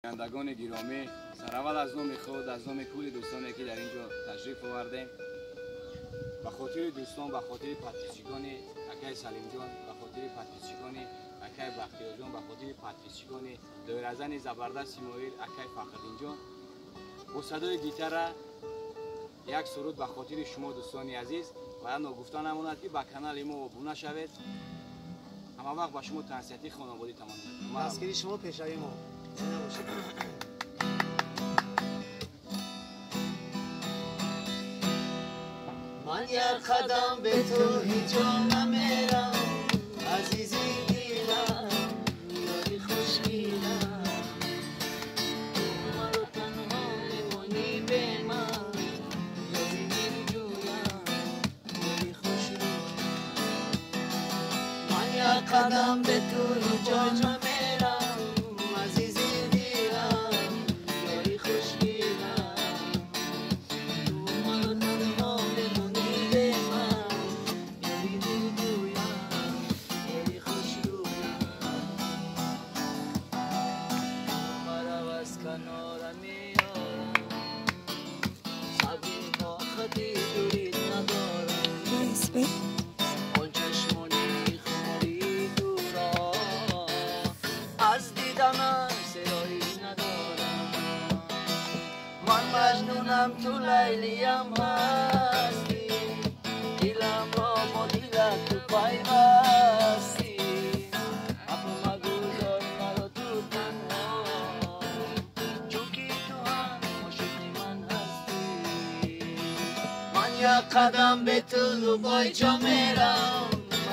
بینندگان گرامی، سرآول از نام خود، از نام کل دوستانی که در اینجا تشریف آوردیم، به خاطر دوستان، به خاطر پاتریسیگان اکای سلیم جان، به خاطر پاتریسیگان اکای بختیار جان، به خاطر پاتریسیگان دایرزن زبردست مویر اکای فخردین جان، با صدای گیتار یک سرود به خاطر شما دوستانی عزیز و نگفتن نماند که به کانال ما ابونه شوید. همه وقت با شما تنسیتی خانوادگی تمام می‌کنم. مسکری شما پیشوی ما. من یک قدم به تو هیچ جا نمیرم، عزیزی دیلم، یاری خوشگیرم، تو مرا تنها میمانی به من، یاری دلجویم، یاری خوشرویم. من یک قدم به تو هیچ جا نمیرم، عزیزی دیلم، یاری خوشگیرم، تو مرا تنها میمانی به من، یاری دلجویم، یاری خوشرویم. مرا از کنار میارم، صبری تا خطی دوری ندارم، آن چشمانی خماری دورا از دیدن سرایی ندارم. من مجنونم تو لیلیم هستی، دلم را با دلت تو پیوستی، اما مگذار مرا تو تنها، چون که تو هم عاشق من هستی. من یک قدم به تو بای جا میرم،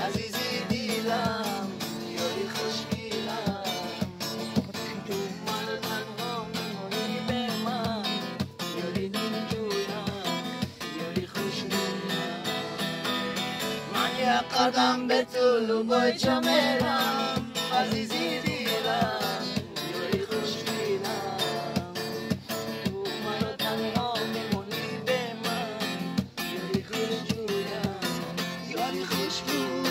عزیزی دیلم، یاری خوشگیرم، تو مرا تنها میمانی به من، یاری دلجویم، یاری خوشرویم. من یک قدم به تو بای جا میرم، عزیزی دیلم، یاری خوشگیرم، تو مرا تنها میمانی به من، یاری خوشجویم، یاری خوشجویم.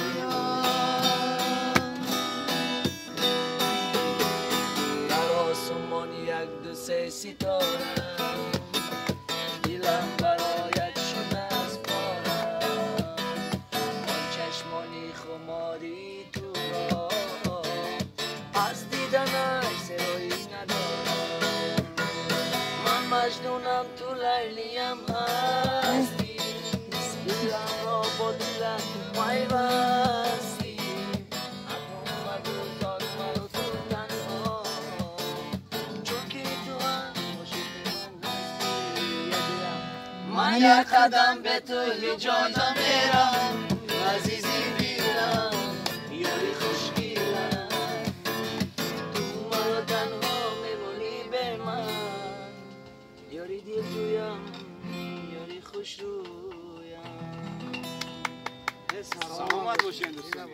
در آسمان یک دو سه ستاره، دلم برایت شده از پاره، آن چشمانی خماری تو را از دیدنش سرایی ندارم. من مجنونم تو لیلیم هستی، دلم را با دلت پیوستی، اما مگذار مرا تو تنها، چون که تو هم عاشق من هستی. من یک قدم به تو هیچ جا نمیرم، عزیزی دیلم، یاری خوشگیرم، تو مرا تنها میمانی به من، یاری دلجویم، یاری خوشرویم. سلامت باشین دوستان.